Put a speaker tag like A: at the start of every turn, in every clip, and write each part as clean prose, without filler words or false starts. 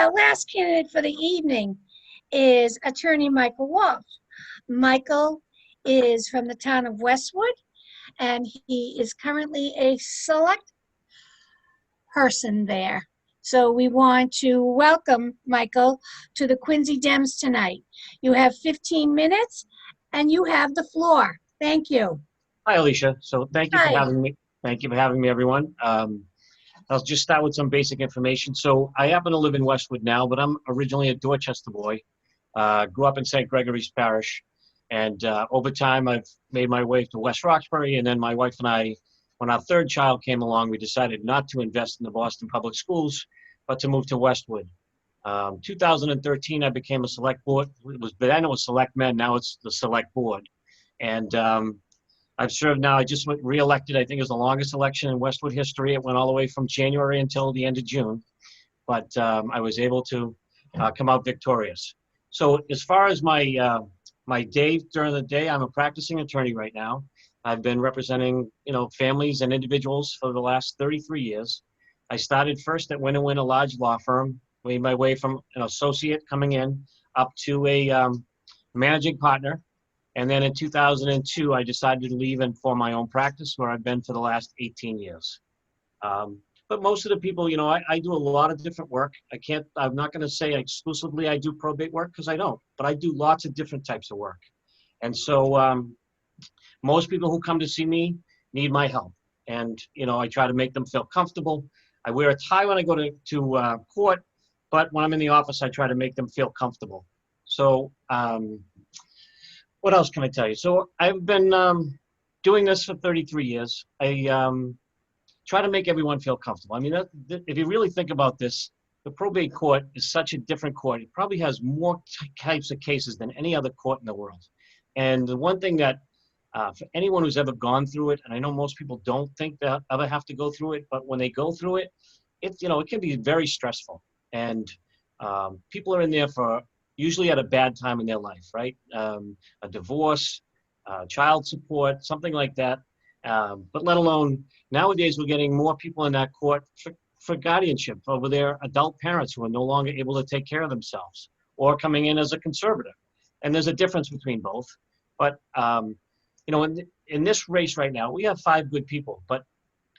A: our last candidate for the evening is Attorney Michael Walsh. Michael is from the town of Westwood, and he is currently a select person there. So we want to welcome Michael to the Quincy Dems tonight. You have 15 minutes, and you have the floor. Thank you.
B: Hi, Alicia. So thank you for
A: Hi.
B: having me. Thank you for having me, everyone. I'll just start with some basic information. So I happen to live in Westwood now, but I'm originally a Dorchester boy. Grew up in St. Gregory's Parish. And over time, I've made my way to West Roxbury. And then my wife and I, when our third child came along, we decided not to invest in the Boston Public Schools, but to move to Westwood. 2013, I became a select board. Then it was select men. Now it's the select board. And I've served now. I just went reelected. I think it was the longest election in Westwood history. It went all the way from January until the end of June. But I was able to come out victorious. So as far as my day during the day, I'm a practicing attorney right now. I've been representing, families and individuals for the last 33 years. I started first at Win & Win, a large law firm, made my way from an associate coming in up to a managing partner. And then in 2002, I decided to leave and form my own practice where I've been for the last 18 years. But most of the people, I do a lot of different work. I'm not going to say exclusively I do probate work because I don't, but I do lots of different types of work. And so most people who come to see me need my help. And, I try to make them feel comfortable. I wear a tie when I go to court, but when I'm in the office, I try to make them feel comfortable. So what else can I tell you? So I've been doing this for 33 years. I try to make everyone feel comfortable. I mean, if you really think about this, the probate court is such a different court. It probably has more types of cases than any other court in the world. And the one thing that, for anyone who's ever gone through it, and I know most people don't think that ever have to go through it, but when they go through it, it can be very stressful. And people are in there for usually at a bad time in their life, right? A divorce, child support, something like that. But let alone, nowadays we're getting more people in that court for guardianship over their adult parents who are no longer able to take care of themselves or coming in as a conservator. And there's a difference between both. But, in this race right now, we have 5 good people. But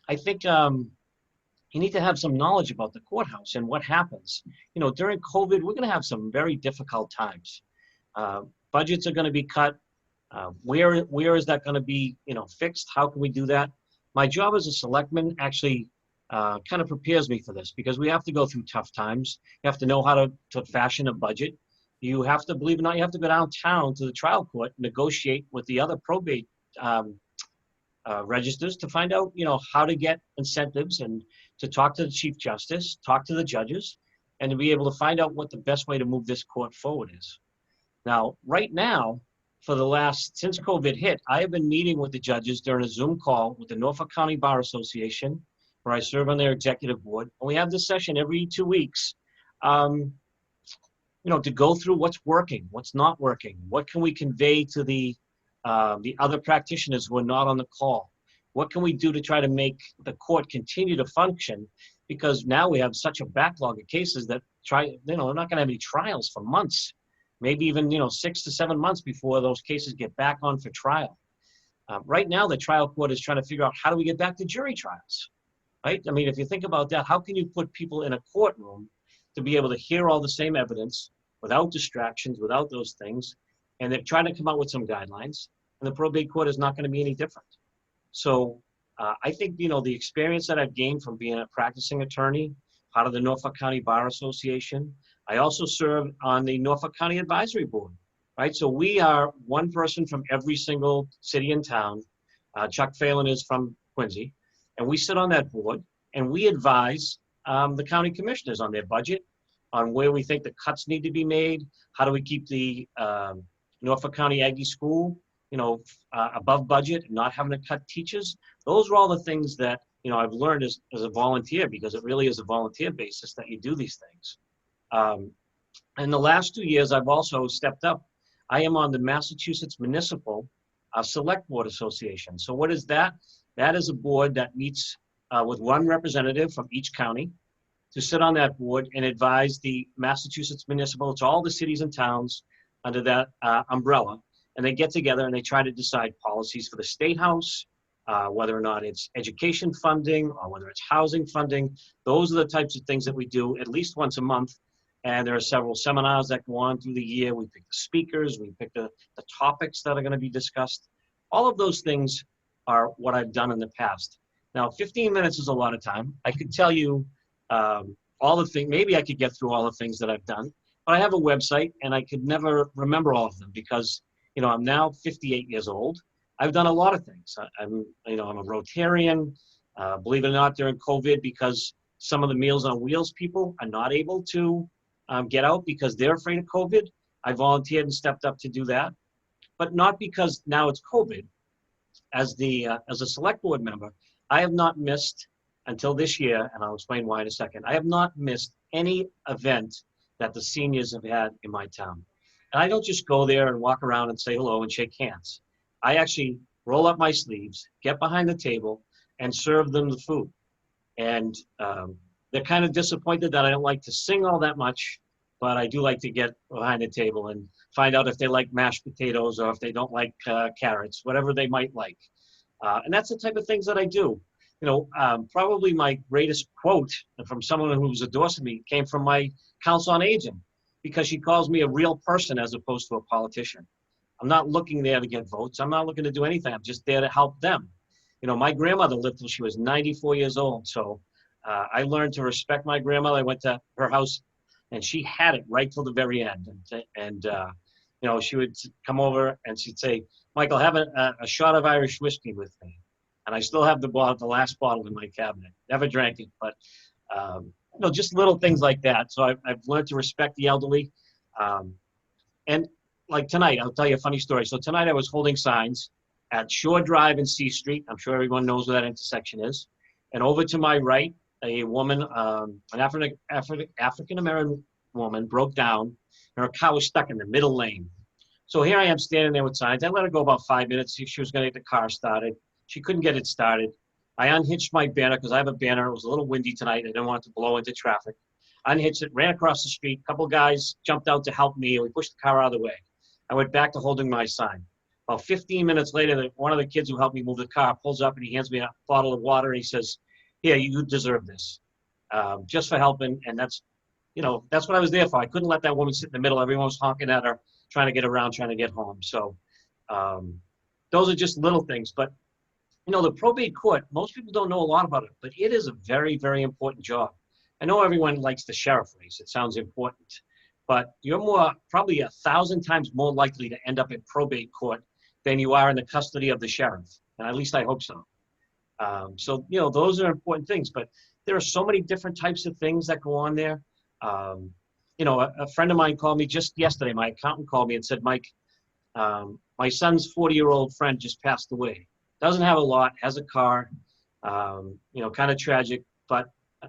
B: I think you need to have some knowledge about the courthouse and what happens. During COVID, we're going to have some very difficult times. Budgets are going to be cut. Where is that going to be, fixed? How can we do that? My job as a selectman actually kind of prepares me for this because we have to go through tough times. You have to know how to fashion a budget. You have to, believe it or not, you have to go downtown to the trial court, negotiate with the other probate registers to find out, how to get incentives and to talk to the Chief Justice, talk to the judges, and to be able to find out what the best way to move this court forward is. Now, right now, since COVID hit, I have been meeting with the judges during a Zoom call with the Norfolk County Bar Association, where I serve on their executive board. And we have this session every 2 weeks, to go through what's working, what's not working, what can we convey to the other practitioners who are not on the call. What can we do to try to make the court continue to function? Because now we have such a backlog of cases that we're not going to have any trials for months. Maybe even 6 to 7 months before those cases get back on for trial. Right now, the trial court is trying to figure out how do we get back to jury trials, right? I mean, if you think about that, how can you put people in a courtroom to be able to hear all the same evidence without distractions, without those things? And they're trying to come out with some guidelines, and the probate court is not going to be any different. So I think, the experience that I've gained from being a practicing attorney, part of the Norfolk County Bar Association. I also serve on the Norfolk County Advisory Board, right? So we are one person from every single city and town. Chuck Phelan is from Quincy, and we sit on that board, and we advise the county commissioners on their budget, on where we think the cuts need to be made, how do we keep the Norfolk County Aggie School, above budget and not having to cut teachers. Those are all the things that, I've learned as a volunteer, because it really is a volunteer basis that you do these things. In the last 2 years, I've also stepped up. I am on the Massachusetts Municipal Select Board Association. So what is that? That is a board that meets with one representative from each county to sit on that board and advise the Massachusetts Municipal, it's all the cities and towns under that umbrella, and they get together and they try to decide policies for the State House, whether or not it's education funding or whether it's housing funding. Those are the types of things that we do at least once a month. And there are several seminars that go on through the year. We pick the speakers, we pick the topics that are going to be discussed. All of those things are what I've done in the past. Now, 15 minutes is a lot of time. I could tell you all the things, maybe I could get through all the things that I've done, but I have a website and I could never remember all of them because, you know, I'm now 58 years old. I've done a lot of things. I'm a Rotarian, believe it or not, during COVID, because some of the Meals on Wheels people are not able to get out because they're afraid of COVID. I volunteered and stepped up to do that, but not because now it's COVID. As a select board member, I have not missed until this year, and I'll explain why in a second. I have not missed any event that the seniors have had in my town. And I don't just go there and walk around and say hello and shake hands. I actually roll up my sleeves, get behind the table, and serve them the food. And they're kind of disappointed that I don't like to sing all that much, but I do like to get behind the table and find out if they like mashed potatoes or if they don't like carrots, whatever they might like. And that's the type of things that I do. You know, probably my greatest quote from someone who's endorsed me came from my council on aging, because she calls me a real person as opposed to a politician. I'm not looking there to get votes. I'm not looking to do anything. I'm just there to help them. You know, my grandmother lived till she was 94 years old. So I learned to respect my grandmother. I went to her house and she had it right till the very end. And you know, she would come over and she'd say, Michael, have a shot of Irish whiskey with me. And I still have the last bottle in my cabinet. Never drank it, but you know, just little things like that. So I've learned to respect the elderly. And like tonight, I'll tell you a funny story. So tonight I was holding signs at Shore Drive and C Street. I'm sure everyone knows where that intersection is. And over to my right, a woman, an African-American woman broke down and her car was stuck in the middle lane. So here I am standing there with signs. I let her go about 5 minutes, see if she was going to get the car started. She couldn't get it started. I unhitched my banner because I have a banner. It was a little windy tonight. I didn't want it to blow into traffic. Unhitched it, ran across the street. A couple guys jumped out to help me, and we pushed the car out of the way. I went back to holding my sign. About 15 minutes later, one of the kids who helped me move the car pulls up and he hands me a bottle of water and he says, here, you deserve this, just for helping. And that's, you know, that's what I was there for. I couldn't let that woman sit in the middle. Everyone was honking at her, trying to get around, trying to get home. So those are just little things. But, you know, the probate court, most people don't know a lot about it, but it is a very, very important job. I know everyone likes the sheriff race. It sounds important. But you're probably 1,000 times more likely to end up in probate court than you are in the custody of the sheriff. And at least I hope so. So, you know, those are important things. But there are so many different types of things that go on there. You know, a friend of mine called me just yesterday. My accountant called me and said, Mike, my son's 40-year-old friend just passed away. Doesn't have a lot, has a car, you know, kind of tragic, but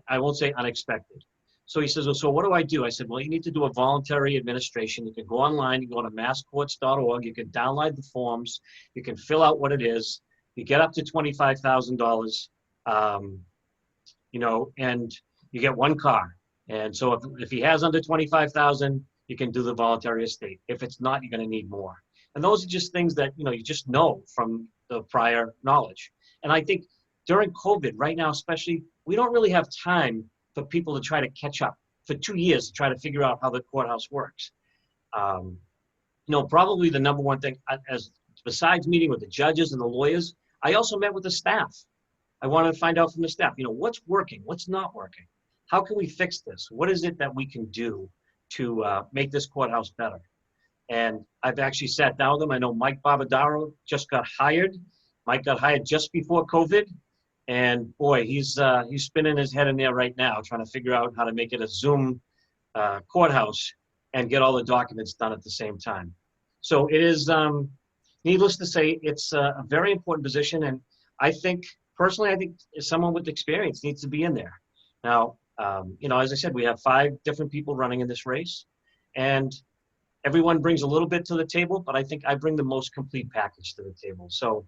B: I won't say unexpected. So he says, well, so what do I do? I said, well, you need to do a voluntary administration. You can go online, you can go to masscourts.org, you can download the forms, you can fill out what it is. You get up to $25,000, you know, and you get one car. And so if he has under 25,000, you can do the voluntary estate. If it's not, you're going to need more. And those are just things that, you know, you just know from the prior knowledge. And I think during COVID right now, especially, we don't really have time for people to try to catch up for 2 years to try to figure out how the courthouse works. You know, probably the number one thing, as besides meeting with the judges and the lawyers, I also met with the staff. I wanted to find out from the staff, you know, what's working, what's not working? How can we fix this? What is it that we can do to make this courthouse better? And I've actually sat down with them. I know Mike Barbadaro just got hired. Mike got hired just before COVID. And boy, he's spinning his head in there right now, trying to figure out how to make it a Zoom courthouse and get all the documents done at the same time. So it is, needless to say, it's a very important position. And I think, personally, I think someone with experience needs to be in there. Now, you know, as I said, we have 5 different people running in this race. And everyone brings a little bit to the table, but I think I bring the most complete package to the table. So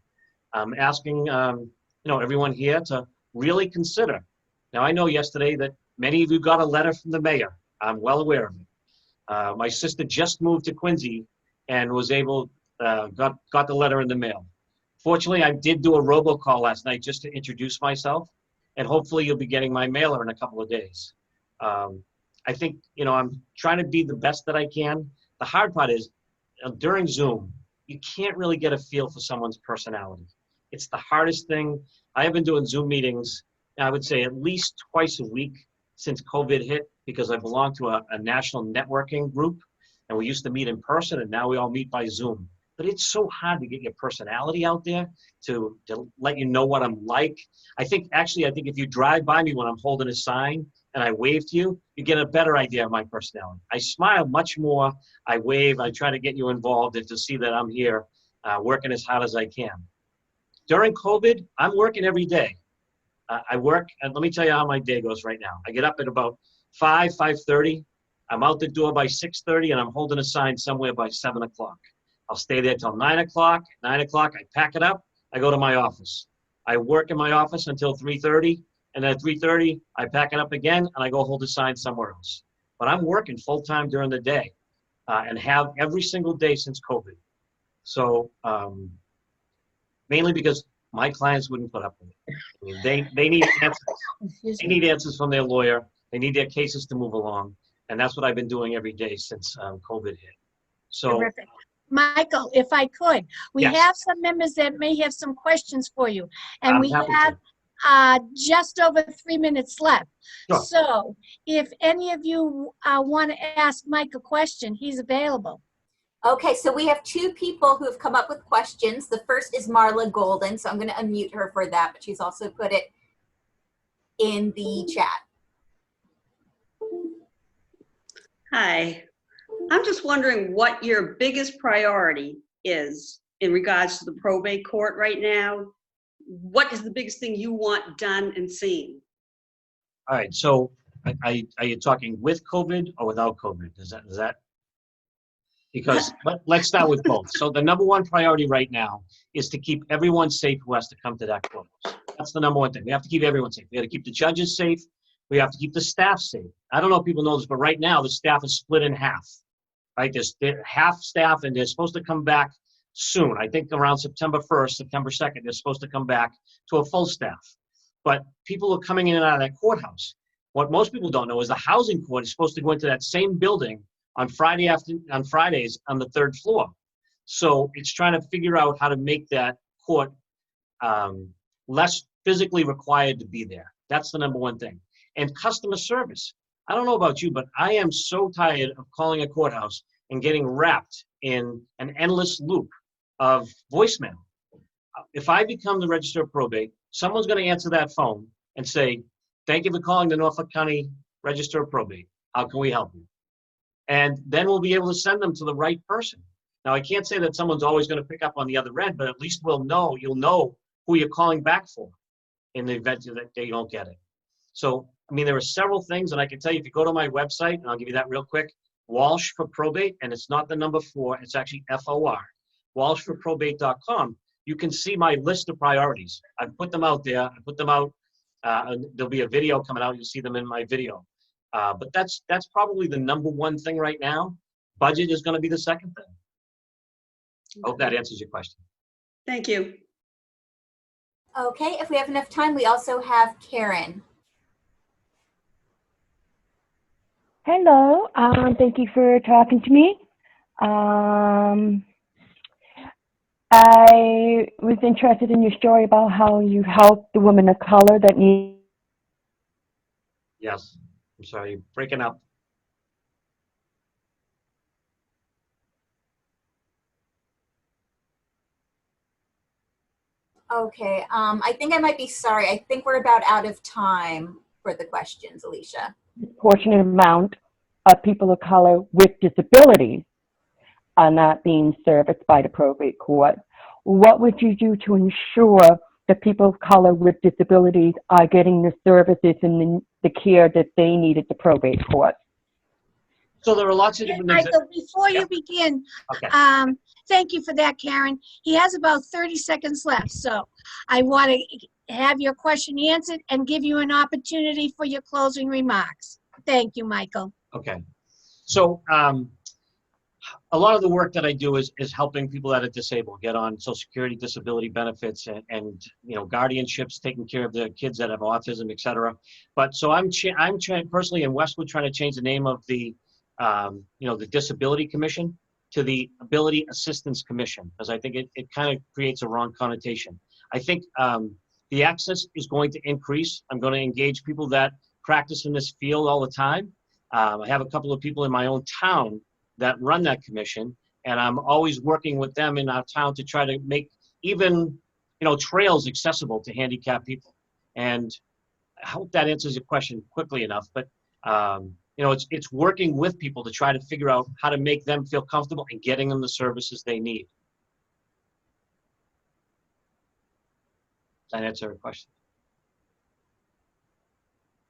B: I'm asking, you know, everyone here to really consider. Now, I know yesterday that Many of you got a letter from the mayor. I'm well aware of it. My sister just moved to Quincy and was able, got the letter in the mail. Fortunately, I did do a robocall last night just to introduce myself, and hopefully you'll be getting my mailer in a couple of days. I think, I'm trying to be the best that I can. The hard part is, during Zoom, you can't really get a feel for someone's personality. It's the hardest thing. I have been doing Zoom meetings, I would say at least twice a week since COVID hit, because I belong to a national networking group, and we used to meet in person, and now we all meet by Zoom. But it's so hard to get your personality out there, to let you know what I'm like. I think if you drive by me when I'm holding a sign and I wave to you, you get a better idea of my personality. I smile much more, I wave, I try to get you involved and to see that I'm here working as hard as I can. During COVID, I'm working every day. I work, and let me tell you how my day goes right now. I get up at about 5:30. I'm out the door by 6:30, and I'm holding a sign somewhere by 7 o'clock. I'll stay there till 9 o'clock. 9 o'clock, I pack it up, I go to my office. I work in my office until 3:30, and then at 3:30, I pack it up again, and I go hold a sign somewhere else. But I'm working full-time during the day, and have every single day since COVID. So mainly because my clients wouldn't put up with it. I mean, they need answers. They need answers from their lawyer. They need their cases to move along, and that's what I've been doing every day since COVID hit. So.
A: Terrific. Michael, if I could, we
B: Yes.
A: have some members that may have some questions for you, and
B: I'm
A: we
B: happy
A: have just over 3 minutes left.
B: Sure.
A: So if any of you want to ask Mike a question, he's available.
C: Okay, so we have two people who have come up with questions. The first is Marla Golden, so I'm going to unmute her for that, but she's also put it in the chat.
D: Hi, I'm just wondering what your biggest priority is in regards to the probate court right now. What is the biggest thing you want done and seen?
B: All right, so are you talking with COVID or without COVID? Is that? Because let's start with both. So the number one priority right now is to keep everyone safe who has to come to that courthouse. That's the number one thing. We have to keep everyone safe. We have to keep the judges safe. We have to keep the staff safe. I don't know if people know this, but right now the staff is split in half. Right, there's half staff, and they're supposed to come back soon. I think around September 1st, September 2nd, they're supposed to come back to a full staff. But people are coming in and out of that courthouse. What most people don't know is the housing court is supposed to go into that same building on Fridays on the third floor. So it's trying to figure out how to make that court less physically required to be there. That's the number one thing. And customer service. I don't know about you, but I am so tired of calling a courthouse and getting wrapped in an endless loop of voicemail. If I become the Registrar of Probate, someone's going to answer that phone and say, "Thank you for calling the Norfolk County Registrar of Probate. How can we help you?" And then we'll be able to send them to the right person. Now, I can't say that someone's always going to pick up on the other end, but at least you'll know who you're calling back for in the event that they don't get it. So, I mean, there are several things, and I can tell you if you go to my website, and I'll give you that real quick, Walsh for Probate, and it's not the number 4, it's actually FOR, walshforprobate.com. You can see my list of priorities. I've put them out there. I put them out. There'll be a video coming out. You'll see them in my video. But that's probably the number one thing right now. Budget is going to be the second thing. I hope that answers your question.
D: Thank you.
C: Okay, if we have enough time, we also have Karen.
E: Hello, thank you for talking to me. I was interested in your story about how you help the women of color that need.
B: Yes, I'm sorry, you're breaking up.
C: Okay, I think I might be sorry. I think we're about out of time for the questions, Alicia.
E: Proportionate amount of people of color with disabilities are not being serviced by the probate court. What would you do to ensure that people of color with disabilities are getting the services and the care that they need at the probate court?
B: So there are lots of different things.
A: Michael, before you begin,
B: Okay.
A: thank you for that, Karen. He has about 30 seconds left, so I want to have your question answered and give you an opportunity for your closing remarks. Thank you, Michael.
B: Okay. So a lot of the work that I do is helping people that are disabled get on Social Security disability benefits and guardianships, taking care of the kids that have autism, et cetera. But so I'm personally in Westwood trying to change the name of the the Disability Commission to the Ability Assistance Commission, because I think it kind of creates a wrong connotation. I think the access is going to increase. I'm going to engage people that practice in this field all the time. I have a couple of people in my own town that run that commission, and I'm always working with them in our town to try to make even trails accessible to handicapped people. And I hope that answers your question quickly enough, but it's working with people to try to figure out how to make them feel comfortable and getting them the services they need. Does that answer your question?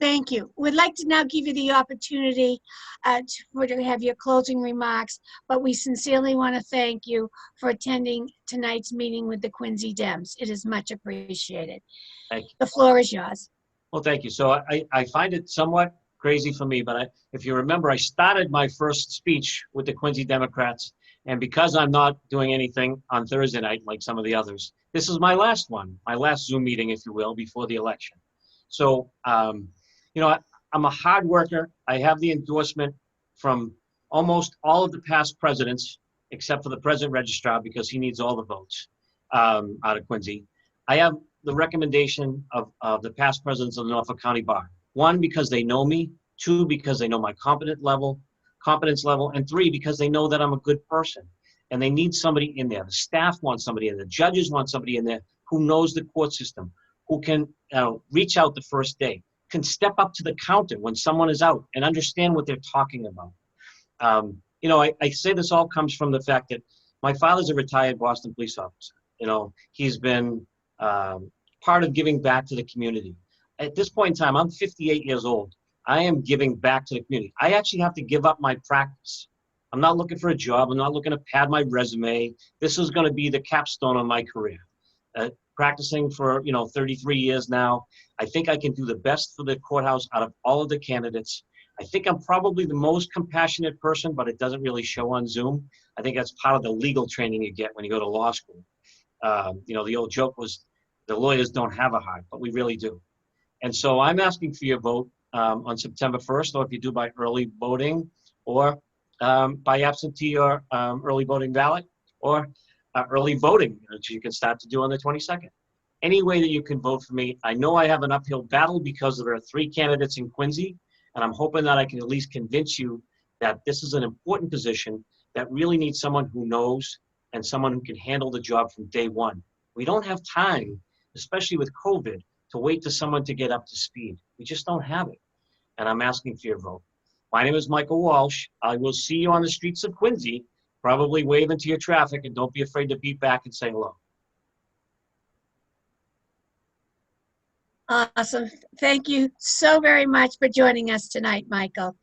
A: Thank you. We'd like to now give you the opportunity to have your closing remarks, but we sincerely want to thank you for attending tonight's meeting with the Quincy Dems. It is much appreciated.
B: Thank you.
A: The floor is yours.
B: Well, thank you. So I find it somewhat crazy for me, but if you remember, I started my first speech with the Quincy Democrats, and because I'm not doing anything on Thursday night like some of the others, this is my last one, my last Zoom meeting, if you will, before the election. So, I'm a hard worker. I have the endorsement from almost all of the past presidents, except for the present registrar, because he needs all the votes out of Quincy. I have the recommendation of the past presidents of the Norfolk County Bar. 1, because they know me. 2, because they know my competence level. And 3, because they know that I'm a good person. And they need somebody in there. The staff wants somebody in there. The judges want somebody in there who knows the court system, who can reach out the first day, can step up to the counter when someone is out and understand what they're talking about. I say this all comes from the fact that my father's a retired Boston police officer. He's been part of giving back to the community. At this point in time, I'm 58 years old. I am giving back to the community. I actually have to give up my practice. I'm not looking for a job. I'm not looking to pad my resume. This is going to be the capstone of my career. Practicing for 33 years now. I think I can do the best for the courthouse out of all of the candidates. I think I'm probably the most compassionate person, but it doesn't really show on Zoom. I think that's part of the legal training you get when you go to law school. The old joke was the lawyers don't have a heart, but we really do. And so I'm asking for your vote on September 1st, or if you do by early voting, or by absentee or early voting ballot, or early voting, which you can start to do on the 22nd. Any way that you can vote for me. I know I have an uphill battle because there are 3 candidates in Quincy, and I'm hoping that I can at least convince you that this is an important position that really needs someone who knows and someone who can handle the job from day one. We don't have time, especially with COVID, to wait for someone to get up to speed. We just don't have it. And I'm asking for your vote. My name is Michael Walsh. I will see you on the streets of Quincy, probably wave into your traffic, and don't be afraid to beat back and say hello.
A: Awesome. Thank you so very much for joining us tonight, Michael.